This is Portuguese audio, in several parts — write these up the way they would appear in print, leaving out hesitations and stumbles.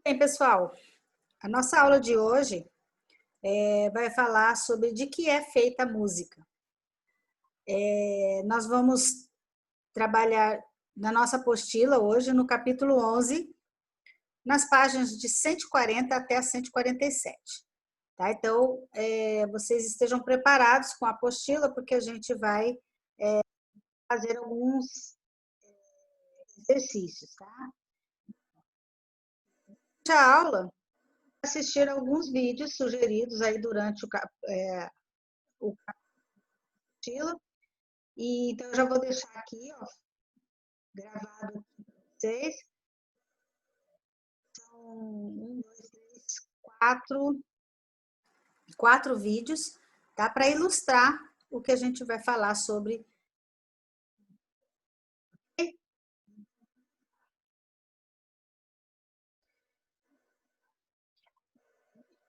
Bem, pessoal, a nossa aula de hoje vai falar sobre de que é feita a música. Nós vamos trabalhar na nossa apostila hoje no capítulo 11, nas páginas de 140 até a 147. Tá? Então, vocês estejam preparados com a apostila, porque a gente vai fazer alguns exercícios. Tá? A aula, assistir alguns vídeos sugeridos aí durante o apostila. E, então, eu já vou deixar aqui, ó, gravado aqui para vocês. São 1, 2, 3, 4 vídeos, tá? Para ilustrar o que a gente vai falar sobre.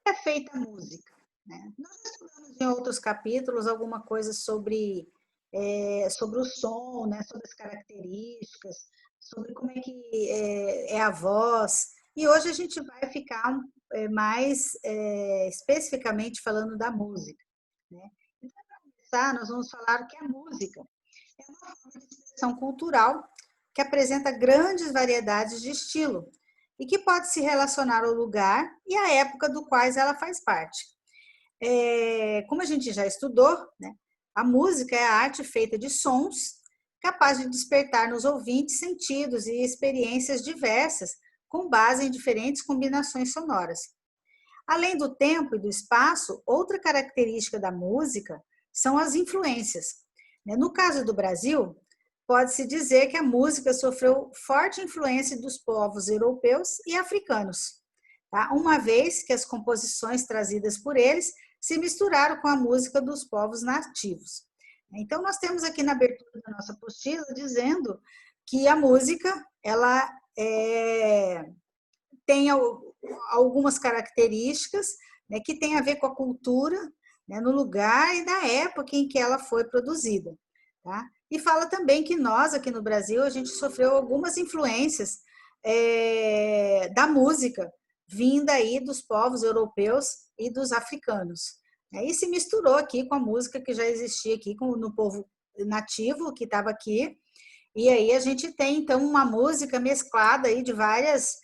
É feita a música, né? Nós estudamos em outros capítulos alguma coisa sobre o som, né? Sobre as características, sobre como é que é a voz. E hoje a gente vai ficar mais especificamente falando da música, né? Então, para começar, nós vamos falar que a música é uma forma de expressão cultural que apresenta grandes variedades de estilo e que pode se relacionar ao lugar e à época do qual ela faz parte. Como a gente já estudou, né, a música é a arte feita de sons, capaz de despertar nos ouvintes sentidos e experiências diversas, com base em diferentes combinações sonoras. Além do tempo e do espaço, outra característica da música são as influências. No caso do Brasil, pode-se dizer que a música sofreu forte influência dos povos europeus e africanos, tá? Uma vez que as composições trazidas por eles se misturaram com a música dos povos nativos. Então, nós temos aqui na abertura da nossa apostila dizendo que a música ela tem algumas características, né, que tem a ver com a cultura, né, no lugar e na época em que ela foi produzida. Tá? E fala também que nós, aqui no Brasil, a gente sofreu algumas influências da música vinda aí dos povos europeus e dos africanos. E se misturou aqui com a música que já existia aqui no povo nativo que estava aqui. E aí a gente tem, então, uma música mesclada aí de várias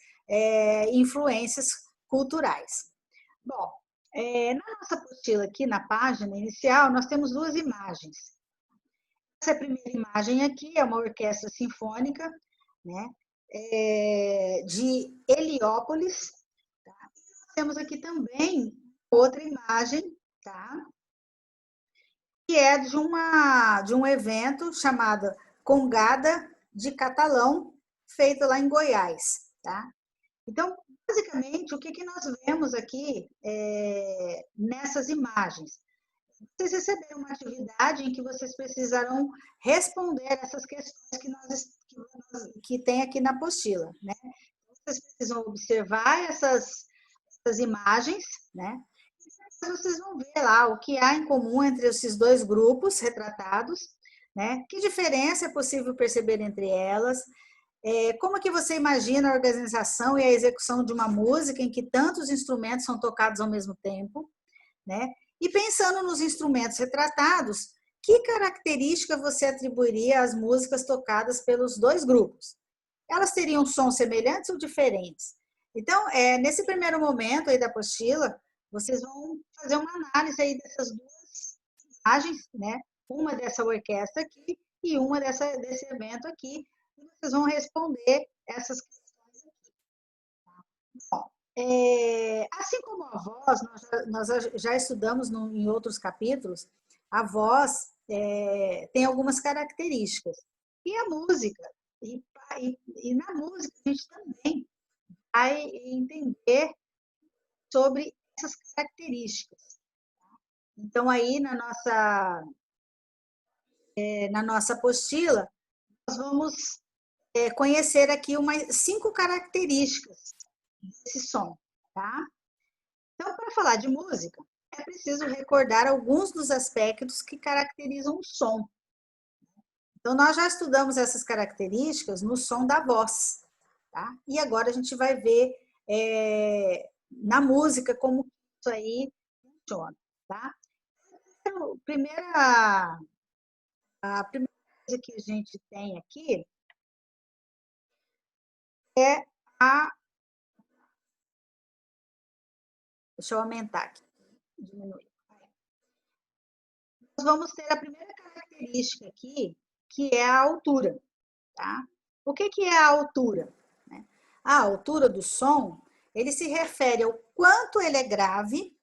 influências culturais. Bom, na nossa apostila aqui, na página inicial, nós temos 2 imagens. Essa primeira imagem aqui é uma orquestra sinfônica, né, de Heliópolis. Tá? Nós temos aqui também outra imagem, tá? Que é de um evento chamado Congada de Catalão, feito lá em Goiás. Tá? Então, basicamente, o que nós vemos aqui nessas imagens? Vocês receberam uma atividade em que vocês precisarão responder essas questões que tem aqui na apostila, né? Vocês precisam observar essas imagens, né? E vocês vão ver lá o que há em comum entre esses 2 grupos retratados, né? Que diferença é possível perceber entre elas? Como que você imagina a organização e a execução de uma música em que tantos instrumentos são tocados ao mesmo tempo, né? E pensando nos instrumentos retratados, que característica você atribuiria às músicas tocadas pelos 2 grupos? Elas teriam sons semelhantes ou diferentes? Então, nesse primeiro momento aí da apostila, vocês vão fazer uma análise aí dessas 2 imagens, né? Uma dessa orquestra aqui e uma desse evento aqui, e vocês vão responder essas questões aqui. Bom, assim como a voz, nós já estudamos em outros capítulos, a voz tem algumas características. E a música, e na música a gente também vai entender sobre essas características. Então, aí na nossa apostila, nós vamos conhecer aqui 5 características desse som, tá? Então, para falar de música, é preciso recordar alguns dos aspectos que caracterizam o som. Então, nós já estudamos essas características no som da voz, tá? E agora a gente vai ver na música, como isso aí funciona, tá? A primeira coisa que a gente tem aqui é a... Deixa eu aumentar aqui, diminuir. Nós vamos ter a primeira característica aqui, que é a altura, tá? O que é a altura? A altura do som, ele se refere ao quanto ele é grave,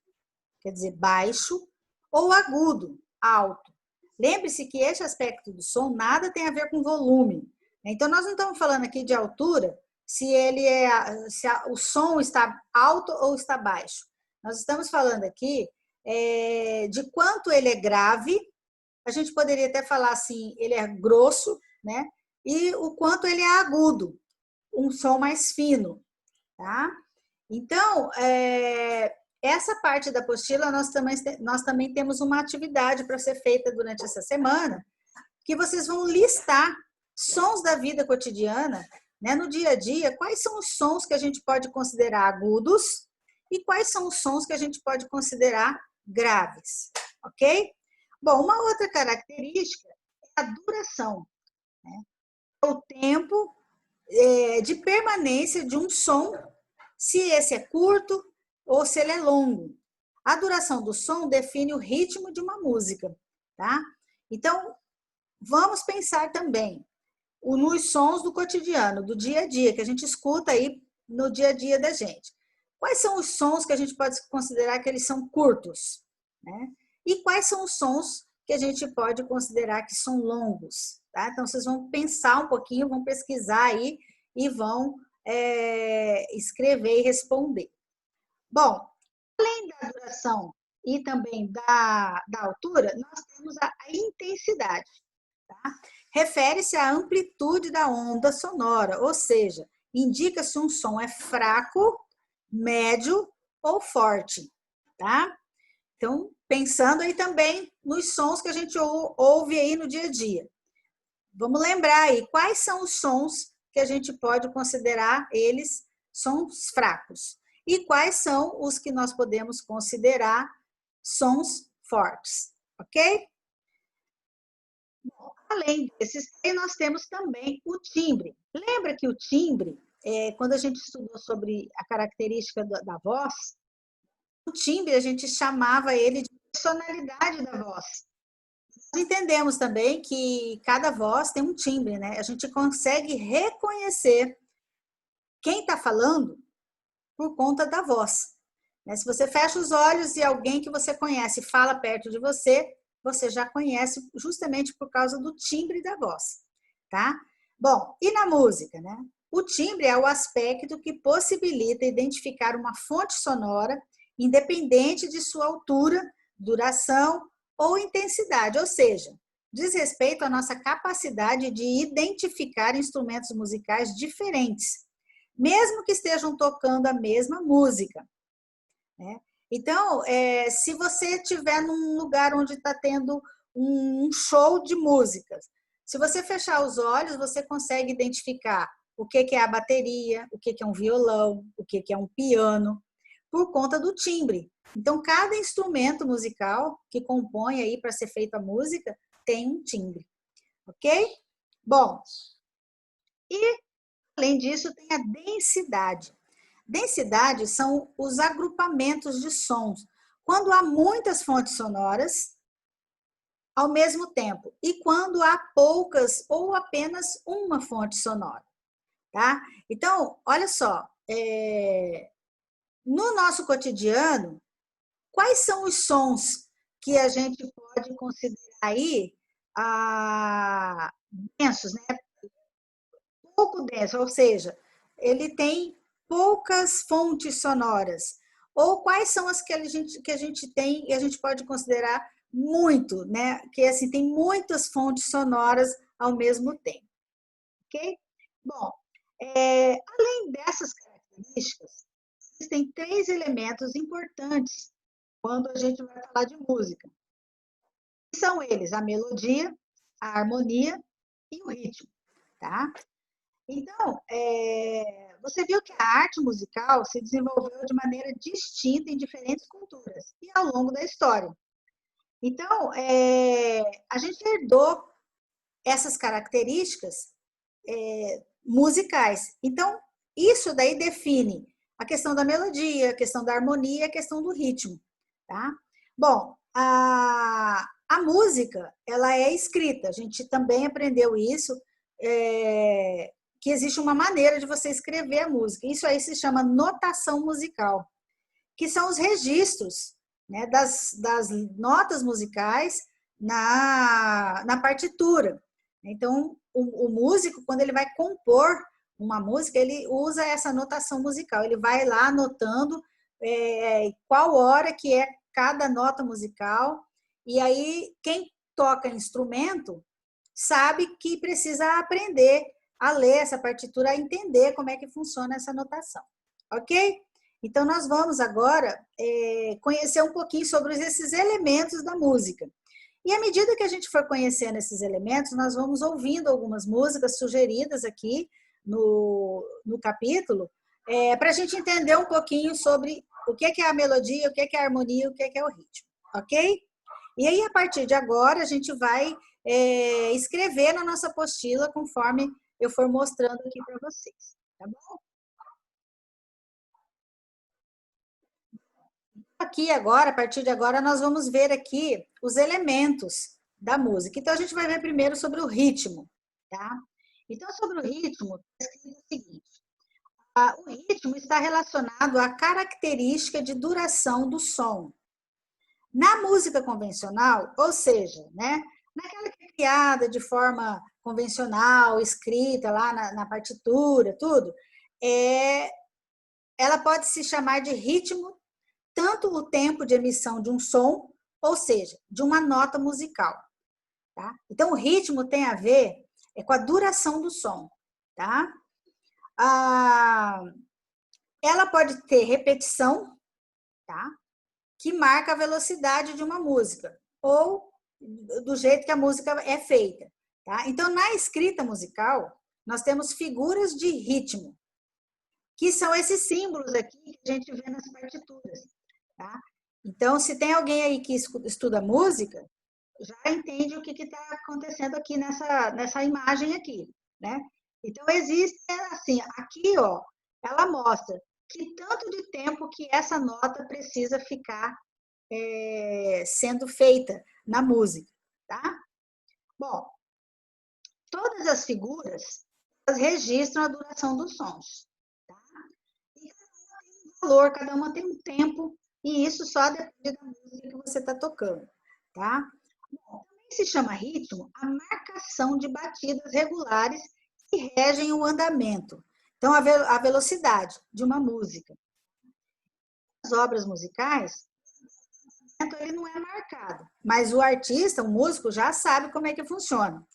quer dizer, baixo, ou agudo, alto. Lembre-se que este aspecto do som nada tem a ver com volume. Então, nós não estamos falando aqui de altura, se o som está alto ou está baixo. Nós estamos falando aqui de quanto ele é grave, a gente poderia até falar assim, ele é grosso, né? E o quanto ele é agudo, um som mais fino, tá? Então, essa parte da apostila, nós também temos uma atividade para ser feita durante essa semana, que vocês vão listar sons da vida cotidiana, né, no dia a dia, quais são os sons que a gente pode considerar agudos e quais são os sons que a gente pode considerar graves, ok? Bom, uma outra característica é a duração, né? É o tempo de permanência de um som, se esse é curto ou se ele é longo. A duração do som define o ritmo de uma música, tá? Então, vamos pensar também nos sons do cotidiano, do dia a dia, que a gente escuta aí no dia a dia da gente. Quais são os sons que a gente pode considerar que eles são curtos, né? E quais são os sons que a gente pode considerar que são longos, tá? Então, vocês vão pensar um pouquinho, vão pesquisar aí e vão escrever e responder. Bom, além da duração e também da altura, nós temos a intensidade, tá? Refere-se à amplitude da onda sonora, ou seja, indica se um som é fraco, médio ou forte, tá? Então, pensando aí também nos sons que a gente ouve aí no dia a dia. Vamos lembrar aí, quais são os sons que a gente pode considerar eles sons fracos? E quais são os que nós podemos considerar sons fortes, ok? Bom, além desses, nós temos também o timbre. Lembra que o timbre, quando a gente estudou sobre a característica da voz, o timbre a gente chamava ele de personalidade da voz. Nós entendemos também que cada voz tem um timbre, né? A gente consegue reconhecer quem está falando por conta da voz. Se você fecha os olhos e alguém que você conhece fala perto de você, você já conhece justamente por causa do timbre da voz, tá? Bom, e na música, né? O timbre é o aspecto que possibilita identificar uma fonte sonora independente de sua altura, duração ou intensidade, ou seja, diz respeito à nossa capacidade de identificar instrumentos musicais diferentes, mesmo que estejam tocando a mesma música, né? Então, se você estiver num lugar onde está tendo um show de músicas, se você fechar os olhos, você consegue identificar o que é a bateria, o que é um violão, o que é um piano, por conta do timbre. Então, cada instrumento musical que compõe aí para ser feita a música tem um timbre, ok? Bom, e além disso tem a densidade. Densidade são os agrupamentos de sons, quando há muitas fontes sonoras ao mesmo tempo e quando há poucas ou apenas uma fonte sonora, tá? Então, olha só, no nosso cotidiano, quais são os sons que a gente pode considerar aí densos, né? Pouco denso, ou seja, ele tem poucas fontes sonoras. Ou quais são as que a gente tem e a gente pode considerar muito, né? Que assim tem muitas fontes sonoras ao mesmo tempo, ok? Bom, além dessas características, existem 3 elementos importantes quando a gente vai falar de música. São eles a melodia, a harmonia e o ritmo, tá? Então, você viu que a arte musical se desenvolveu de maneira distinta em diferentes culturas e ao longo da história. Então, a gente herdou essas características musicais. Então, isso daí define a questão da melodia, a questão da harmonia, a questão do ritmo, tá? Bom, a música, ela é escrita. A gente também aprendeu isso, que existe uma maneira de você escrever a música. Isso aí se chama notação musical, que são os registros, né, das notas musicais na partitura. Então, o músico, quando ele vai compor uma música, ele usa essa notação musical. Ele vai lá anotando qual hora que é cada nota musical. E aí, quem toca instrumento sabe que precisa aprender a ler essa partitura, a entender como é que funciona essa notação. Ok? Então, nós vamos agora conhecer um pouquinho sobre esses elementos da música. E à medida que a gente for conhecendo esses elementos, nós vamos ouvindo algumas músicas sugeridas aqui no capítulo, para a gente entender um pouquinho sobre o que é a melodia, o que é a harmonia, o que é o ritmo, ok? E aí, a partir de agora, a gente vai escrever na nossa apostila conforme eu for mostrando aqui para vocês, tá bom? Aqui agora, a partir de agora, nós vamos ver aqui os elementos da música. Então, a gente vai ver primeiro sobre o ritmo, tá? Então, sobre o ritmo, é o seguinte: o ritmo está relacionado à característica de duração do som. Na música convencional, ou seja, né, naquela que é criada de forma convencional, escrita lá na partitura, tudo, ela pode se chamar de ritmo tanto o tempo de emissão de um som, ou seja, de uma nota musical. Tá? Então, o ritmo tem a ver com a duração do som. Tá? Ela pode ter repetição, tá? Que marca a velocidade de uma música, ou do jeito que a música é feita. Tá? Então, na escrita musical, nós temos figuras de ritmo, que são esses símbolos aqui que a gente vê nas partituras. Tá? Então, se tem alguém aí que estuda música, já entende o que está acontecendo aqui nessa imagem aqui, né? Então, existe, assim, aqui, ó, ela mostra que tanto de tempo que essa nota precisa ficar sendo feita na música, tá? Bom, todas as figuras, elas registram a duração dos sons, tá? E valor, cada uma tem um tempo, e isso só depende da música que você está tocando, tá? Bom, também se chama ritmo a marcação de batidas regulares que regem o andamento. Então, a velocidade de uma música. As obras musicais, ele não é marcado, mas o artista, o músico, já sabe como é que funciona,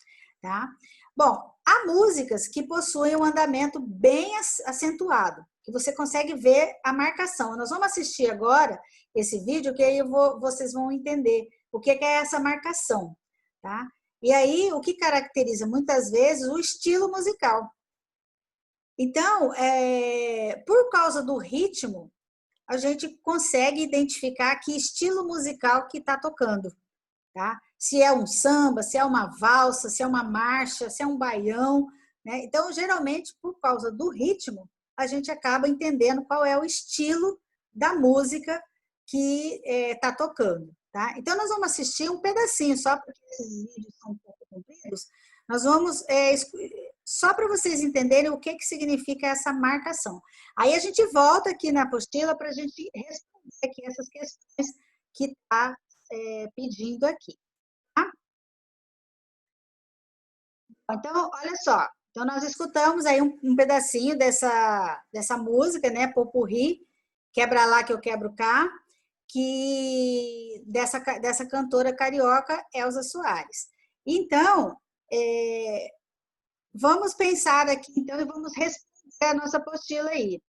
tá? Bom, há músicas que possuem um andamento bem acentuado, que você consegue ver a marcação. Nós vamos assistir agora esse vídeo, que aí vocês vão entender o que é essa marcação, tá? E aí, o que caracteriza muitas vezes o estilo musical. Então, por causa do ritmo, a gente consegue identificar que estilo musical que está tocando, tá? Se é um samba, se é uma valsa, se é uma marcha, se é um baião, né? Então, geralmente, por causa do ritmo, a gente acaba entendendo qual é o estilo da música que está tocando, tá? Então, nós vamos assistir um pedacinho, só porque esses vídeos são um pouco compridos, nós vamos, só para vocês entenderem o que significa essa marcação. Aí a gente volta aqui na apostila para a gente responder aqui essas questões que está pedindo aqui. Tá? Então, olha só. Então, nós escutamos aí um pedacinho dessa música, né? Popurrí, Quebra Lá que eu quebro cá, que dessa cantora carioca, Elza Soares. Então, vamos pensar aqui, então, e vamos responder a nossa apostila aí.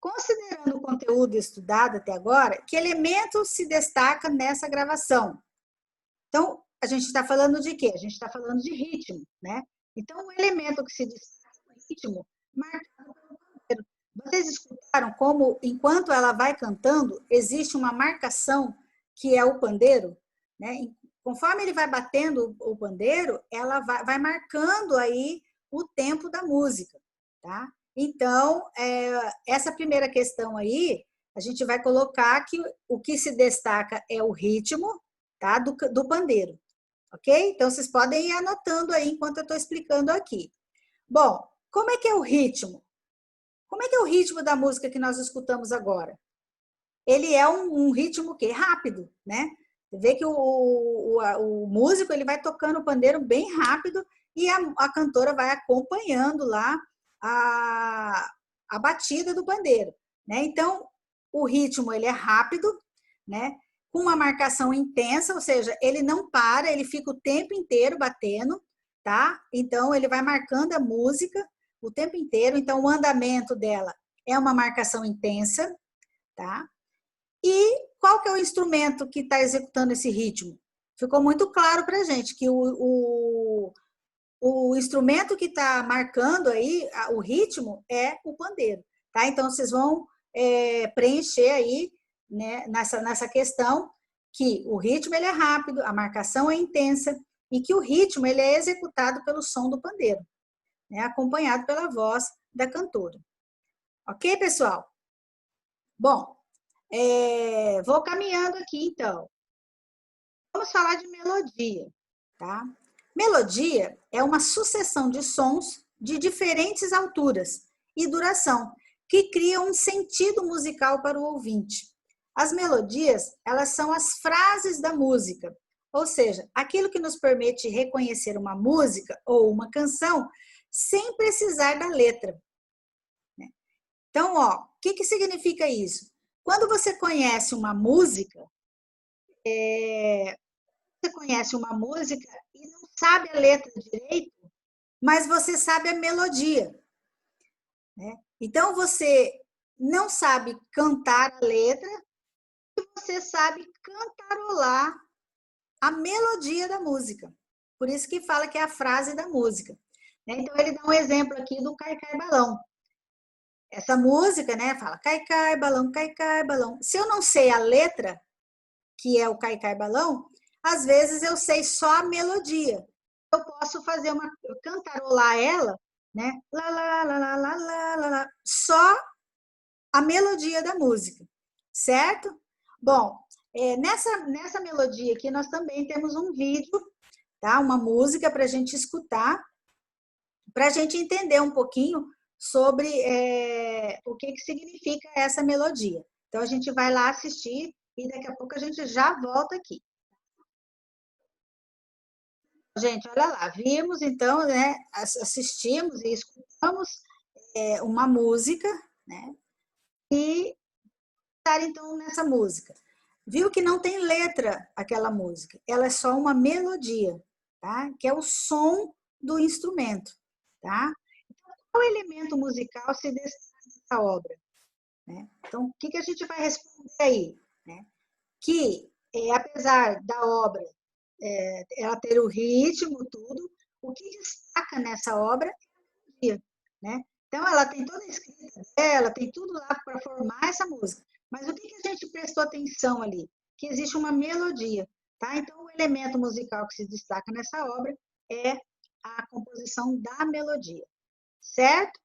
Considerando o conteúdo estudado até agora, que elemento se destaca nessa gravação? Então, a gente está falando de quê? A gente está falando de ritmo, né? Então, o elemento que se destaca ritmo marcado pelo pandeiro. Vocês escutaram como, enquanto ela vai cantando, existe uma marcação que é o pandeiro, né? Conforme ele vai batendo o pandeiro, ela vai marcando aí o tempo da música, tá? Então, essa primeira questão aí, a gente vai colocar que o que se destaca é o ritmo, tá? Do pandeiro, ok? Então, vocês podem ir anotando aí enquanto eu estou explicando aqui. Bom, como é que é o ritmo? Como é que é o ritmo da música que nós escutamos agora? Ele é um ritmo que rápido, né? Você vê que o músico ele vai tocando o pandeiro bem rápido e a cantora vai acompanhando lá a, a batida do pandeiro, né? Então, o ritmo ele é rápido, né? Com uma marcação intensa, ou seja, ele não para, ele fica o tempo inteiro batendo, tá? Então, ele vai marcando a música o tempo inteiro. Então, o andamento dela é uma marcação intensa, tá? E qual que é o instrumento que está executando esse ritmo? Ficou muito claro para a gente que o instrumento que está marcando aí o ritmo é o pandeiro, tá? Então, vocês vão preencher aí, né, nessa questão que o ritmo ele é rápido, a marcação é intensa e que o ritmo ele é executado pelo som do pandeiro, né, acompanhado pela voz da cantora. Ok, pessoal? Bom, vou caminhando aqui, então. Vamos falar de melodia, tá? Melodia é uma sucessão de sons de diferentes alturas e duração, que criam um sentido musical para o ouvinte. As melodias, elas são as frases da música, ou seja, aquilo que nos permite reconhecer uma música ou uma canção sem precisar da letra. Então, ó, o que significa isso? Quando você conhece uma música, você conhece uma música e não sabe a letra direito, mas você sabe a melodia, né? Então, você não sabe cantar a letra e você sabe cantarolar a melodia da música. Por isso que fala que é a frase da música, né? Então, ele dá um exemplo aqui do Cai Cai Balão. Essa música, né, fala cai cai balão, cai cai balão. Se eu não sei a letra, que é o Cai Cai Balão, às vezes eu sei só a melodia. Eu posso fazer cantarolar ela, né? Lá, lá, lá, lá, lá, lá, lá, lá, só a melodia da música, certo? Bom, nessa melodia aqui nós também temos um vídeo, tá? Uma música para a gente escutar, para a gente entender um pouquinho sobre o que significa essa melodia. Então a gente vai lá assistir e daqui a pouco a gente já volta aqui. Gente, olha lá, vimos então, né, assistimos e escutamos uma música, né, e estar então nessa música. Viu que não tem letra aquela música, ela é só uma melodia, tá? Que é o som do instrumento, tá? Então, qual elemento musical se destaca nessa obra? Né? Então, o que a gente vai responder aí? Né? Que, apesar da obra ela ter o ritmo, tudo, o que destaca nessa obra é a melodia, né? Então, ela tem toda a escrita dela, tem tudo lá para formar essa música. Mas o que a gente prestou atenção ali? Que existe uma melodia, tá? Então, o elemento musical que se destaca nessa obra é a composição da melodia, certo?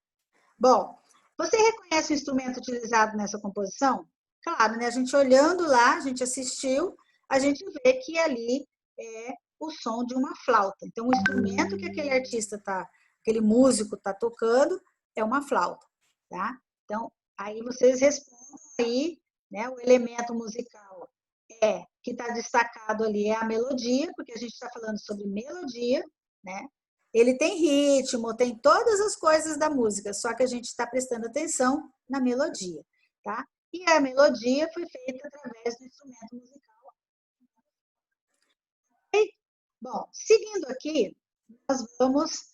Bom, você reconhece o instrumento utilizado nessa composição? Claro, né? A gente olhando lá, a gente assistiu, a gente vê que ali é o som de uma flauta. Então, o instrumento que aquele artista tá, aquele músico tá tocando é uma flauta, tá? Então, aí vocês respondem aí, né? O elemento musical que está destacado ali é a melodia, porque a gente está falando sobre melodia, né? Ele tem ritmo, tem todas as coisas da música, só que a gente está prestando atenção na melodia, tá? E a melodia foi feita através do instrumento musical. Bom, seguindo aqui, nós vamos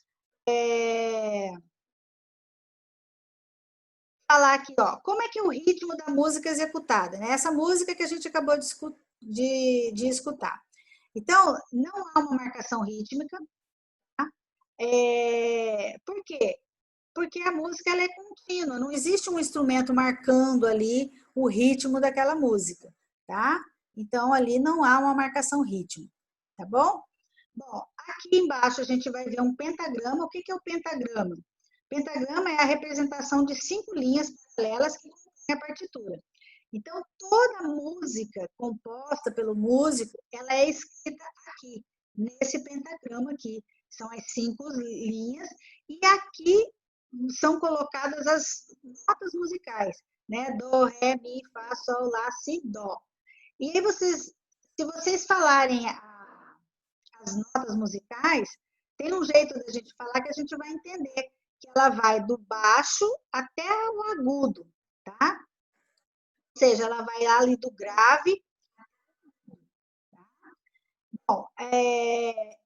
falar aqui, ó, como é que é o ritmo da música executada, né? Essa música que a gente acabou de escutar. Então, não há uma marcação rítmica, tá? Por quê? porque a música ela é contínua, não existe um instrumento marcando ali o ritmo daquela música, tá? Então, ali não há uma marcação ritmo, tá bom? Bom, aqui embaixo a gente vai ver um pentagrama. O que é o pentagrama? Pentagrama é a representação de 5 linhas paralelas que compõem a partitura. Então, toda música composta pelo músico, ela é escrita aqui, nesse pentagrama aqui. São as 5 linhas, e aqui são colocadas as notas musicais, né? Do, ré, mi, fá, sol, lá, si, dó. E aí se vocês falarem as notas musicais, tem um jeito da gente falar que a gente vai entender, que ela vai do baixo até o agudo, tá? Ou seja, ela vai ali do grave. Bom,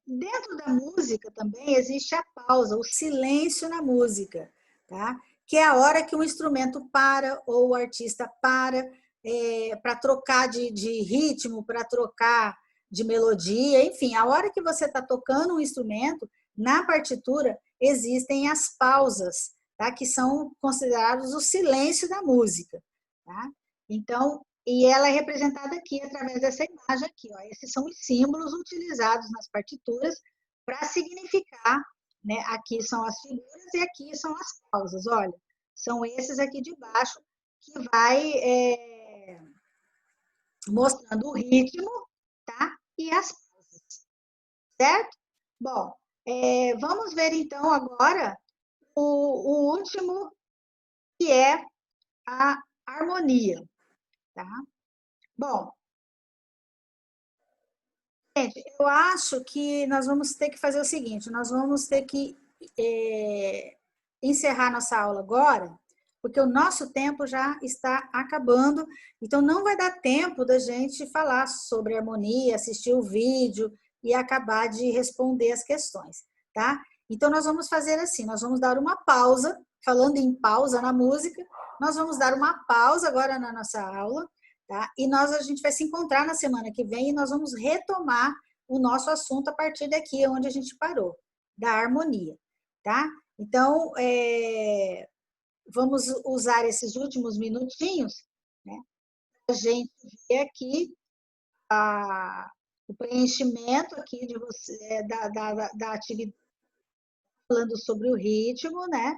dentro da música também existe a pausa, o silêncio na música, tá? Que é a hora que o instrumento para ou o artista para trocar de ritmo, para trocar de melodia, enfim, a hora que você está tocando um instrumento, na partitura existem as pausas, tá? Que são considerados o silêncio da música, tá? Então, e ela é representada aqui através dessa imagem aqui, ó. Esses são os símbolos utilizados nas partituras para significar, né? Aqui são as figuras e aqui são as pausas. Olha, são esses aqui de baixo que vai mostrando o ritmo, tá? E as pausas, certo? Bom, vamos ver então agora o último, que é a harmonia, tá? Bom, gente, eu acho que nós vamos ter que fazer o seguinte, nós vamos ter que encerrar nossa aula agora, porque o nosso tempo já está acabando, então não vai dar tempo da gente falar sobre harmonia, assistir o vídeo e acabar de responder as questões, tá? Então nós vamos fazer assim, nós vamos dar uma pausa, falando em pausa na música, nós vamos dar uma pausa agora na nossa aula, tá? E a gente vai se encontrar na semana que vem e nós vamos retomar o nosso assunto a partir daqui, onde a gente parou, da harmonia, tá? Então, vamos usar esses últimos minutinhos, né? A gente ver aqui o preenchimento aqui de você, da atividade, falando sobre o ritmo, né?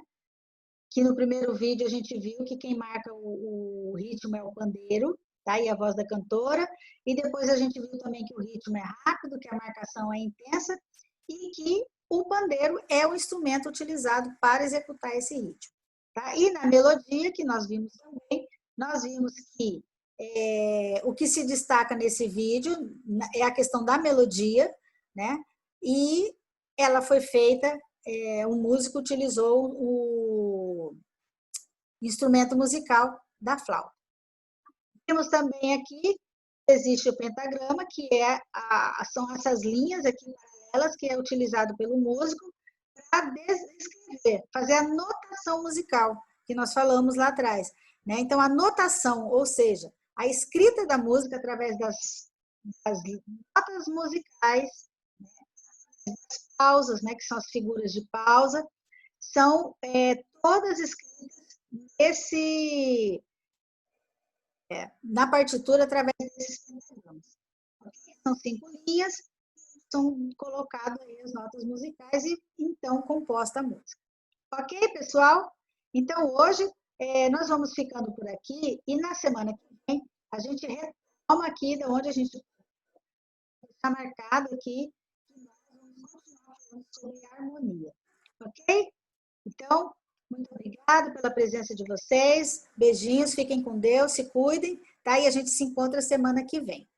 Que no primeiro vídeo a gente viu que quem marca o ritmo é o pandeiro, tá? E a voz da cantora. E depois a gente viu também que o ritmo é rápido, que a marcação é intensa e que o pandeiro é o instrumento utilizado para executar esse ritmo, tá? E na melodia, que nós vimos também, nós vimos que o que se destaca nesse vídeo é a questão da melodia, né? E ela foi feita, um músico utilizou o instrumento musical da flauta. Temos também aqui, existe o pentagrama, que são essas linhas aqui paralelas, que é utilizado pelo músico para descrever, fazer a notação musical, que nós falamos lá atrás, né? Então, a notação, ou seja, a escrita da música através das notas musicais, né? Das pausas, né? Que são as figuras de pausa, são todas escritas na partitura através desses pentagramas. São 5 linhas, são colocadas aí as notas musicais e então composta a música. Ok, pessoal? Então, hoje nós vamos ficando por aqui e na semana que vem a gente retoma aqui de onde a gente está marcado aqui, que nós vamos continuar falando sobre harmonia. Ok? Então, muito obrigada pela presença de vocês. Beijinhos, fiquem com Deus, se cuidem, tá? E a gente se encontra semana que vem.